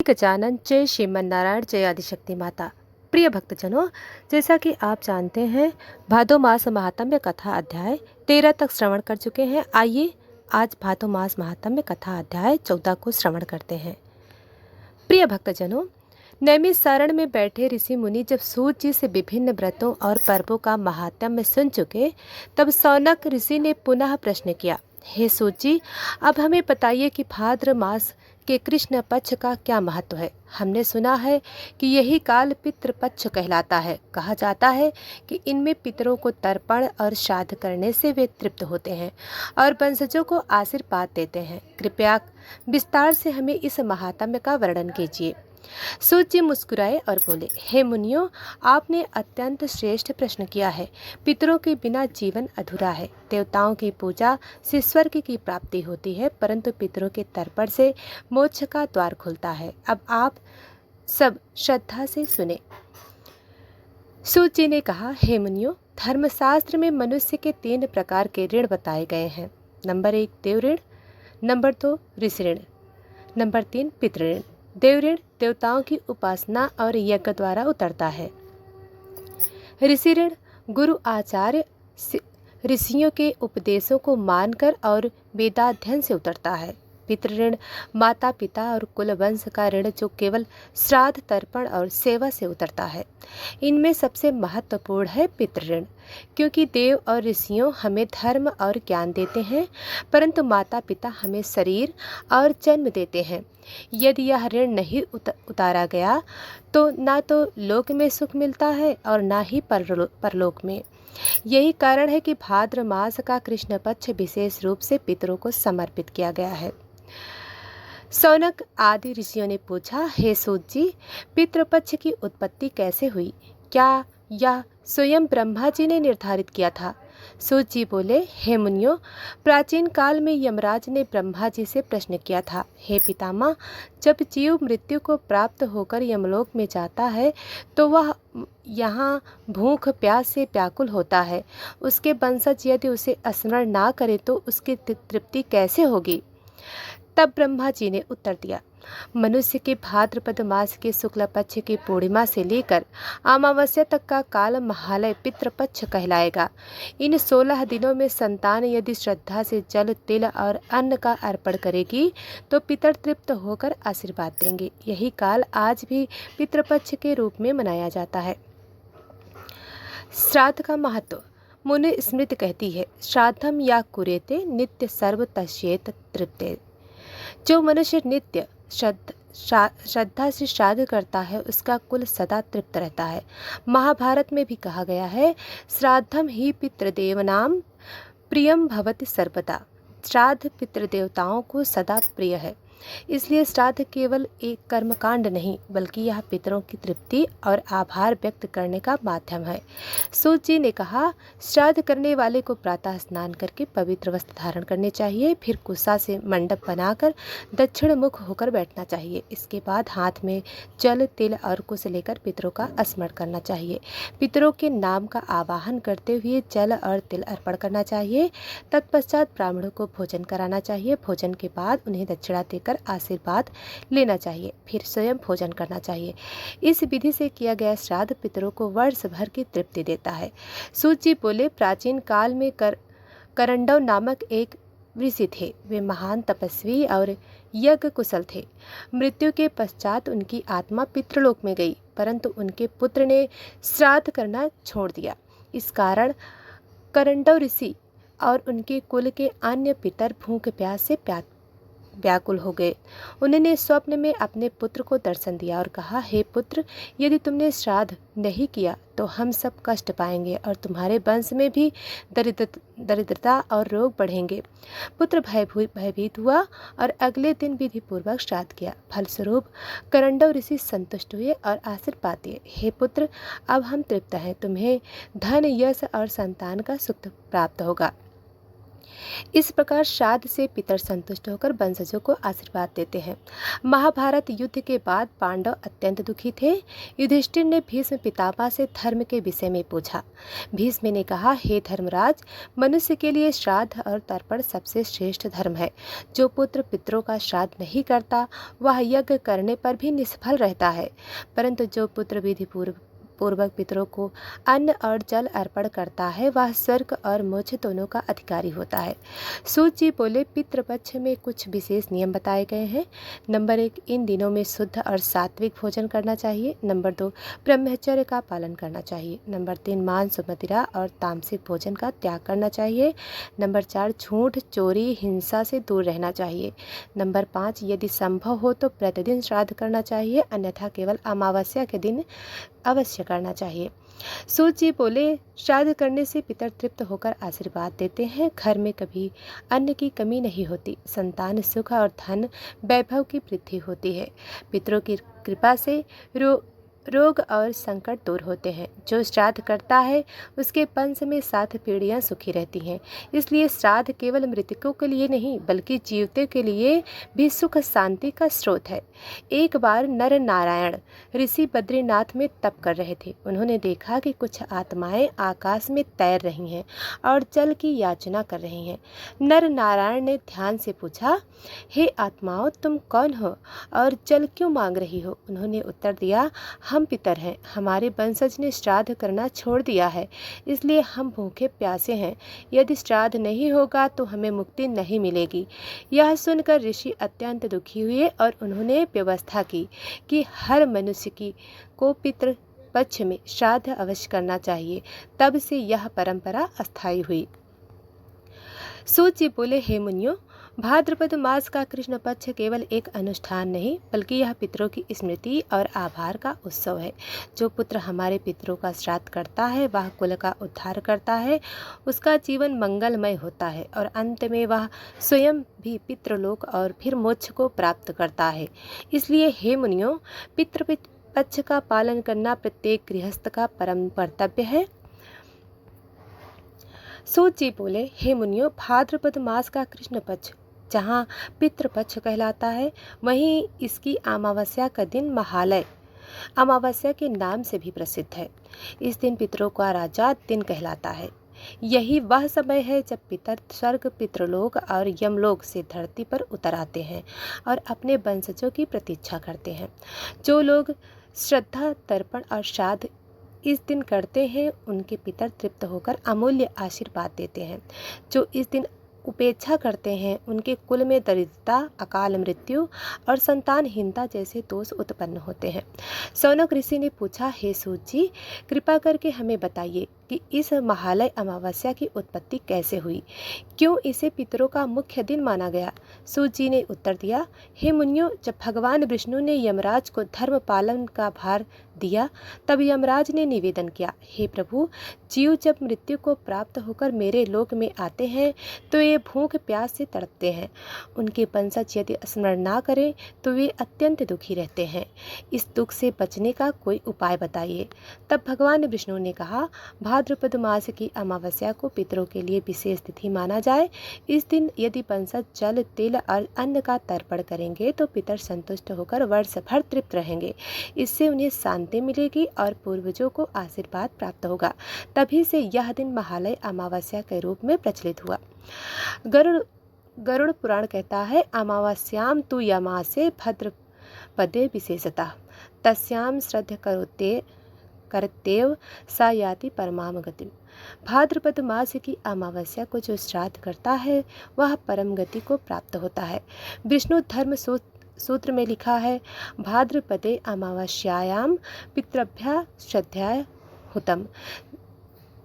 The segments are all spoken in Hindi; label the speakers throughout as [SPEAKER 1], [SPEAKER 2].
[SPEAKER 1] गजानन, जय श्रीमन नारायण, जय आदिशक्ति माता। प्रिय भक्तजनों, जैसा कि आप जानते हैं, भादो मास महात्म्य कथा अध्याय 13 तक श्रवण कर चुके हैं। आइए आज भादो मास महात्म्य कथा अध्याय 14 को श्रवण करते हैं। प्रिय भक्तजनों, नैमिषारण्य में बैठे ऋषि मुनि जब सूत जी से विभिन्न व्रतों और पर्वों का महात्म्य सुन चुके, तब शौनक ऋषि ने पुनः प्रश्न किया, हे सूत जी, अब हमें बताइए कि भाद्र मास के कृष्ण पक्ष का क्या महत्व है। हमने सुना है कि यही काल पितृपक्ष कहलाता है। कहा जाता है कि इनमें पितरों को तर्पण और श्राद्ध करने से वे तृप्त होते हैं और वंशजों को आशीर्वाद देते हैं। कृपया विस्तार से हमें इस महात्म्य का वर्णन कीजिए। सूत जी मुस्कुराए और बोले, हे मुनियों, आपने अत्यंत श्रेष्ठ प्रश्न किया है। पितरों के बिना जीवन अधूरा है। देवताओं की पूजा से स्वर्ग की प्राप्ति होती है, परंतु पितरों के तर्पण से मोक्ष का द्वार खुलता है। अब आप सब श्रद्धा से सुने। सूत जी ने कहा, हे मुनियों, धर्मशास्त्र में मनुष्य के 3 प्रकार के ऋण बताए गए हैं। नंबर 1 देव ऋण, नंबर 2 ऋषि ऋण, नंबर 3 पितृ ऋण। देव ऋण देवताओं की उपासना और यज्ञ द्वारा उतरता है। ऋषि ऋण गुरु आचार्य ऋषियों के उपदेशों को मानकर और वेदाध्ययन से उतरता है। पितृ ऋण माता पिता और कुल वंश का ऋण जो केवल श्राद्ध तर्पण और सेवा से उतरता है। इनमें सबसे महत्वपूर्ण है पितृ ऋण, क्योंकि देव और ऋषियों हमें धर्म और ज्ञान देते हैं, परंतु माता पिता हमें शरीर और जन्म देते हैं। यदि यह ऋण नहीं उतारा गया तो ना तो लोक में सुख मिलता है और ना ही परलोक में। यही कारण है कि भाद्र मास का कृष्ण पक्ष विशेष रूप से पितरों को समर्पित किया गया है। शौनक आदि ऋषियों ने पूछा, हे सूत जी, पितृपक्ष की उत्पत्ति कैसे हुई? क्या यह स्वयं ब्रह्मा जी ने निर्धारित किया था? सूत जी बोले, हे मुनियों, प्राचीन काल में यमराज ने ब्रह्मा जी से प्रश्न किया था, हे पितामह, जब जीव मृत्यु को प्राप्त होकर यमलोक में जाता है तो वह यहाँ भूख प्यास से व्याकुल होता है। उसके वंशज यदि उसे स्मरण ना करे तो उसकी तृप्ति कैसे होगी? तब ब्रह्मा जी ने उत्तर दिया, मनुष्य के भाद्रपद मास के शुक्ल पक्ष की पूर्णिमा से लेकर अमावस्या तक का काल महालय पितृपक्ष कहलाएगा। इन 16 दिनों में संतान यदि श्रद्धा से जल, तिल और अन्न का अर्पण करेगी तो पितर तृप्त होकर आशीर्वाद देंगे। यही काल आज भी पितृपक्ष के रूप में मनाया जाता है। श्राद्ध का महत्व। मुनि स्मृति कहती है, श्राद्धम या कुरेते नित्य सर्व तस्येत तृप्ते। जो मनुष्य नित्य श्रद्धा से श्राद्ध करता है उसका कुल सदा तृप्त रहता है। महाभारत में भी कहा गया है, श्राद्धम ही पितृदेवनाम प्रियम भवति सर्वदा। श्राद्ध पितृदेवताओं को सदा प्रिय है। इसलिए श्राद्ध केवल एक कर्मकांड नहीं, बल्कि यह पितरों की तृप्ति और आभार व्यक्त करने का माध्यम है। सूत जी ने कहा, श्राद्ध करने वाले को प्रातः स्नान करके पवित्र वस्त्र धारण करने चाहिए, फिर कुसा से मंडप बनाकर दक्षिण मुख होकर बैठना चाहिए। इसके बाद हाथ में जल, तिल और कुश लेकर पितरों का स्मरण करना चाहिए। पितरों के नाम का आवाहन करते हुए जल और तिल अर्पण करना चाहिए। तत्पश्चात ब्राह्मणों को भोजन कराना चाहिए। भोजन के बाद उन्हें दक्षिणा देकर आशीर्वाद लेना चाहिए, फिर स्वयं भोजन करना चाहिए। इस विधि से किया गया श्राद्ध पितरों को वर्ष भर की तृप्ति देता है। सूत जी बोले, प्राचीन काल में करंडव नामक एक ऋषि थे। वे महान तपस्वी और यज्ञ कुशल थे। मृत्यु के पश्चात उनकी आत्मा पितृलोक में गई, परंतु उनके पुत्र ने श्राद्ध करना छोड़ दिया। इस कारण करंडव ऋषि और उनके कुल के अन्य पितर भूख प्यास से व्याकुल हो गए। उन्होंने स्वप्न में अपने पुत्र को दर्शन दिया और कहा, हे पुत्र, यदि तुमने श्राद्ध नहीं किया तो हम सब कष्ट पाएंगे और तुम्हारे वंश में भी दरिद्रता और रोग बढ़ेंगे। पुत्र भयभीत हुआ और अगले दिन विधि पूर्वक श्राद्ध किया। फलस्वरूप करंडव ऋषि संतुष्ट हुए और आशीर्वाद दिए, हे पुत्र, अब हम तृप्त हैं। तुम्हें धन, यश और संतान का सुख प्राप्त होगा। इस प्रकार श्राद्ध से पितर संतुष्ट होकर वंशजों को आशीर्वाद देते हैं। महाभारत युद्ध के बाद पांडव अत्यंत दुखी थे। युधिष्ठिर ने भीष्म पितामह से धर्म के विषय में पूछा। भीष्म ने कहा, हे धर्मराज, मनुष्य के लिए श्राद्ध और तर्पण सबसे श्रेष्ठ धर्म है। जो पुत्र पितरों का श्राद्ध नहीं करता वह यज्ञ करने पर भी निष्फल रहता है, परंतु जो पुत्र विधि पूर्वक पितरों को अन्न और जल अर्पण करता है वह स्वर्ग और मोक्ष दोनों का अधिकारी होता है। सूत जी बोले, पितृपक्ष में कुछ विशेष नियम बताए गए हैं। नंबर 1, इन दिनों में शुद्ध और सात्विक भोजन करना चाहिए। नंबर 2, ब्रह्मचर्य का पालन करना चाहिए। नंबर 3, मांस, मदिरा और तामसिक भोजन का त्याग करना चाहिए। नंबर 4, झूठ, चोरी, हिंसा से दूर रहना चाहिए। नंबर 5, यदि संभव हो तो प्रतिदिन श्राद्ध करना चाहिए, अन्यथा केवल अमावस्या के दिन अवश्य करना चाहिए। सूत जी बोले, श्राद्ध करने से पितर तृप्त होकर आशीर्वाद देते हैं। घर में कभी अन्न की कमी नहीं होती। संतान सुख और धन वैभव की वृद्धि होती है। पितरों की कृपा से रोग और संकट दूर होते हैं। जो श्राद्ध करता है उसके वंश में 7 पीढ़ियां सुखी रहती हैं। इसलिए श्राद्ध केवल मृतकों के लिए नहीं बल्कि जीवते के लिए भी सुख शांति का स्रोत है। एक बार नर नारायण ऋषि बद्रीनाथ में तप कर रहे थे। उन्होंने देखा कि कुछ आत्माएं आकाश में तैर रही हैं और जल की याचना कर रही हैं। नर नारायण ने ध्यान से पूछा, हे आत्माओं, तुम कौन हो और जल क्यों मांग रही हो? उन्होंने उत्तर दिया, हम पितर हैं। हमारे वंशज ने श्राद्ध करना छोड़ दिया है, इसलिए हम भूखे प्यासे हैं। यदि श्राद्ध नहीं होगा तो हमें मुक्ति नहीं मिलेगी। यह सुनकर ऋषि अत्यंत दुखी हुए और उन्होंने व्यवस्था की कि हर मनुष्य को पितृ पक्ष में श्राद्ध अवश्य करना चाहिए। तब से यह परंपरा अस्थायी हुई। सूत जी बोले, हे मुनियों, भाद्रपद मास का कृष्ण पक्ष केवल एक अनुष्ठान नहीं बल्कि यह पितरों की स्मृति और आभार का उत्सव है। जो पुत्र हमारे पितरों का श्राद्ध करता है वह कुल का उद्धार करता है, उसका जीवन मंगलमय होता है और अंत में वह स्वयं भी पितृलोक और फिर मोक्ष को प्राप्त करता है। इसलिए हे मुनियों, पितृ पक्ष का पालन करना प्रत्येक गृहस्थ का परम कर्तव्य है। सूत जी बोले, हे मुनियों, भाद्रपद मास का कृष्ण पक्ष जहाँ पितृपक्ष कहलाता है वहीं इसकी अमावस्या का दिन महालय अमावस्या के नाम से भी प्रसिद्ध है। इस दिन पितरों का राजा दिन कहलाता है। यही वह समय है जब पितर स्वर्ग, पितृलोक और यमलोक से धरती पर उतर आते हैं और अपने वंशजों की प्रतीक्षा करते हैं। जो लोग श्रद्धा, तर्पण और श्राद्ध इस दिन करते हैं उनके पितर तृप्त होकर अमूल्य आशीर्वाद देते हैं। जो इस दिन उपेक्षा करते हैं उनके कुल में दरिद्रता, अकाल मृत्यु और संतानहीनता जैसे दोष उत्पन्न होते हैं। शौनक ऋषि ने पूछा, हे सूत जी, कृपा करके हमें बताइए कि इस महालय अमावस्या की उत्पत्ति कैसे हुई? क्यों इसे पितरों का मुख्य दिन माना गया? सूत जी ने उत्तर दिया, हे मुनियों, जब भगवान विष्णु ने यमराज को धर्म पालन का भार दिया तब यमराज ने निवेदन किया, हे प्रभु, जीव जब मृत्यु को प्राप्त होकर मेरे लोक में आते हैं तो ये भूख प्यास से तड़पते हैं। उनके वंशज यदि स्मरण ना करें तो वे अत्यंत दुखी रहते हैं। इस दुख से बचने का कोई उपाय बताइए। तब भगवान विष्णु ने कहा, भाद्रपद मास की अमावस्या को पितरों के लिए विशेष तिथि माना जाए। इस दिन यदि वंशज जल, तिल और अन्न का तर्पण करेंगे तो पितर संतुष्ट होकर वर्ष भर तृप्त रहेंगे। इससे उन्हें शांति मिलेगी और पूर्वजों को आशीर्वाद प्राप्त होगा। तभी से यह दिन महालय अमावस्या के रूप में प्रचलित हुआ। गरुड़ पुराण कहता है, अमावस्याम तु यमासे भद्रपदे विशेषतः तस्याम श्रद्ध करतेव सा याति परमाम गतिम। भाद्रपद मास की अमावस्या को जो श्राद्ध करता है वह परम गति को प्राप्त होता है। विष्णु धर्म सूत्र में लिखा है, भाद्रपदे अमावस्यायाम पितृभ्यः श्रद्धाया हुतम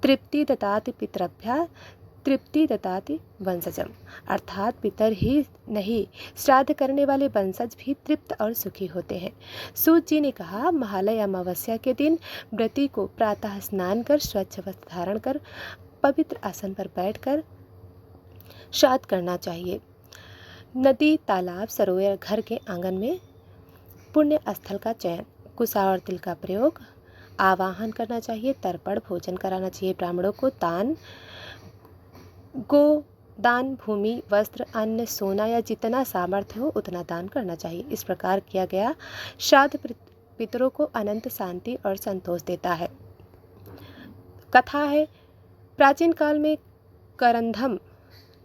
[SPEAKER 1] तृप्ति ददाति पितृभ्यः तृप्ति ददाति वंशजम। अर्थात पितर ही नहीं, श्राद्ध करने वाले वंशज भी तृप्त और सुखी होते हैं। सूत जी ने कहा, महालय अमावस्या के दिन व्रती को प्रातः स्नान कर स्वच्छ वस्त्र धारण कर पवित्र आसन पर बैठकर श्राद्ध करना चाहिए। नदी, तालाब, सरोवर, घर के आंगन में पुण्य स्थल का चयन, कुशा और तिल का प्रयोग, आवाहन करना चाहिए, तर्पण भोजन कराना चाहिए, ब्राह्मणों को दान, गो दान भूमि, वस्त्र, अन्न, सोना या जितना सामर्थ्य हो उतना दान करना चाहिए। इस प्रकार किया गया श्राद्ध पितरों को अनंत शांति और संतोष देता है। कथा है, प्राचीन काल में करंधम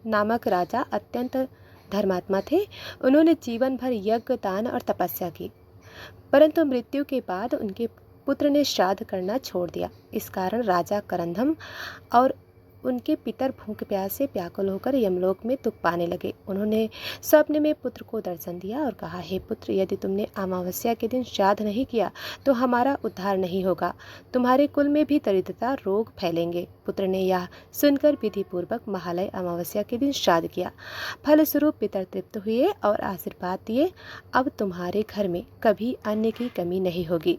[SPEAKER 1] नामक राजा अत्यंत धर्मात्मा थे। उन्होंने जीवन भर यज्ञ, दान और तपस्या की, परंतु मृत्यु के बाद उनके पुत्र ने श्राद्ध करना छोड़ दिया। इस कारण राजा करंधम और उनके पितर भूख प्यास से व्याकुल होकर यमलोक में दुख पाने लगे। उन्होंने स्वप्न में पुत्र को दर्शन दिया और कहा, हे पुत्र, यदि तुमने अमावस्या के दिन श्राद्ध नहीं किया तो हमारा उद्धार नहीं होगा, तुम्हारे कुल में भी दरिद्रता, रोग फैलेंगे। पुत्र ने यह सुनकर विधि पूर्वक महालय अमावस्या के दिन श्राद्ध किया। फलस्वरूप पितर तृप्त हुए और आशीर्वाद दिए, अब तुम्हारे घर में कभी अन्न की कमी नहीं होगी।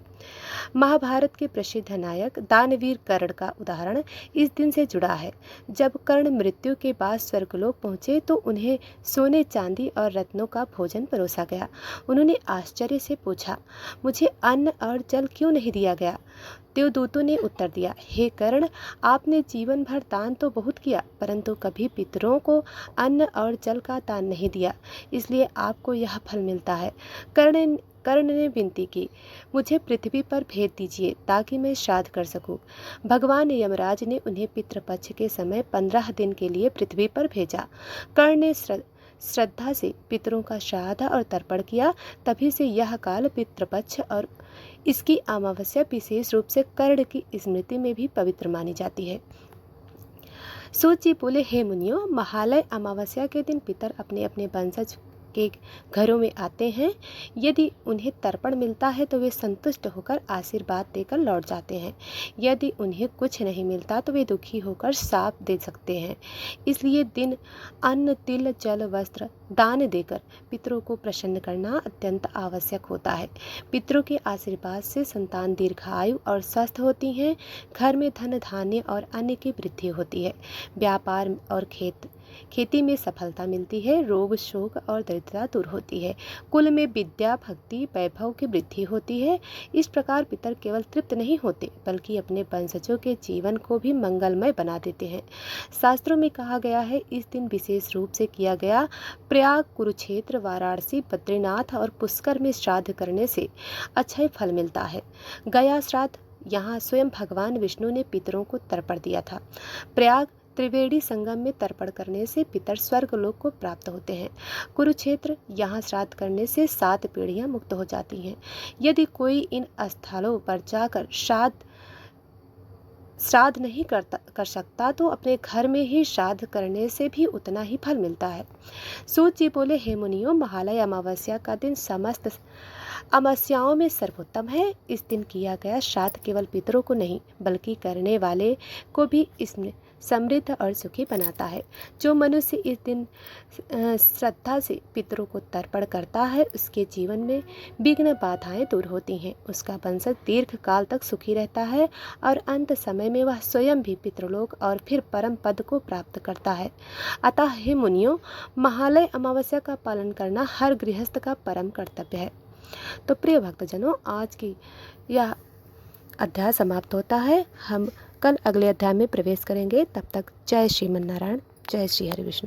[SPEAKER 1] महाभारत के प्रसिद्ध नायक दानवीर कर्ण का उदाहरण इस दिन से जुड़ा है। जब कर्ण मृत्यु के बाद स्वर्गलोक पहुँचे तो उन्हें सोने, चांदी और रत्नों का भोजन परोसा गया। उन्होंने आश्चर्य से पूछा, मुझे अन्न और जल क्यों नहीं दिया गया? देवदूतों ने उत्तर दिया, हे कर्ण, आपने जीवन भर दान तो बहुत किया, परंतु कभी पितरों को अन्न और जल का दान नहीं दिया, इसलिए आपको यह फल मिलता है। कर्ण ने विनती की, मुझे पृथ्वी पर भेज दीजिए ताकि मैं श्राद्ध कर सकूं। भगवान यमराज ने उन्हें पितृपक्ष के समय 15 दिन के लिए पृथ्वी पर भेजा। कर्ण ने श्रद्धा से पितरों का श्राद्ध और तर्पण किया। तभी से यह काल पितृपक्ष और इसकी अमावस्या विशेष रूप से कर्ण की स्मृति में भी पवित्र मानी जाती है। सूत जी बोले, हे मुनियों, महालय अमावस्या के दिन पितर अपने अपने वंशज के घरों में आते हैं। यदि उन्हें तर्पण मिलता है तो वे संतुष्ट होकर आशीर्वाद देकर लौट जाते हैं। यदि उन्हें कुछ नहीं मिलता तो वे दुखी होकर शाप दे सकते हैं। इसलिए दिन अन्न, तिल, जल, वस्त्र दान देकर पितरों को प्रसन्न करना अत्यंत आवश्यक होता है। पितरों के आशीर्वाद से संतान दीर्घायु और स्वस्थ होती हैं। घर में धन, धान्य और अन्न की वृद्धि होती है। व्यापार और खेती में सफलता मिलती है। रोग, शोक और दरिद्रता दूर होती है। कुल में विद्या, भक्ति, वैभव की वृद्धि होती है। इस प्रकार पितर केवल तृप्त नहीं होते बल्कि अपने वंशजों के जीवन को भी मंगलमय बना देते हैं। शास्त्रों में कहा गया है, इस दिन विशेष रूप से किया गया प्रयाग, कुरुक्षेत्र, वाराणसी, बद्रीनाथ और पुष्कर में श्राद्ध करने से अच्छा फल मिलता है। गया श्राद्ध, यहाँ स्वयं भगवान विष्णु ने पितरों को तर्पण दिया था। प्रयाग त्रिवेणी संगम में तर्पण करने से पितर स्वर्गलोक को प्राप्त होते हैं। कुरुक्षेत्र, यहाँ श्राद्ध करने से 7 पीढ़ियाँ मुक्त हो जाती हैं। यदि कोई इन स्थलों पर जाकर श्राद्ध नहीं कर सकता तो अपने घर में ही श्राद्ध करने से भी उतना ही फल मिलता है। सूत जी बोले, हे मुनियों, महालय अमावस्या का दिन समस्त अमावस्याओं में सर्वोत्तम है। इस दिन किया गया श्राद्ध केवल पितरों को नहीं बल्कि करने वाले को भी इसमें समृद्ध और सुखी बनाता है। जो मनुष्य इस दिन श्रद्धा से पितरों को तर्पण करता है उसके जीवन में विघ्न बाधाएं दूर होती हैं। उसका वंशज दीर्घ काल तक सुखी रहता है और अंत समय में वह स्वयं भी पितृलोक और फिर परम पद को प्राप्त करता है। अतः हे मुनियों, महालय अमावस्या का पालन करना हर गृहस्थ का परम कर्तव्य है। तो प्रिय भक्तजनों, आज की यह अध्याय समाप्त होता है। हम कल अगले अध्याय में प्रवेश करेंगे। तब तक जय श्रीमन नारायण, जय श्री हरि विष्णु।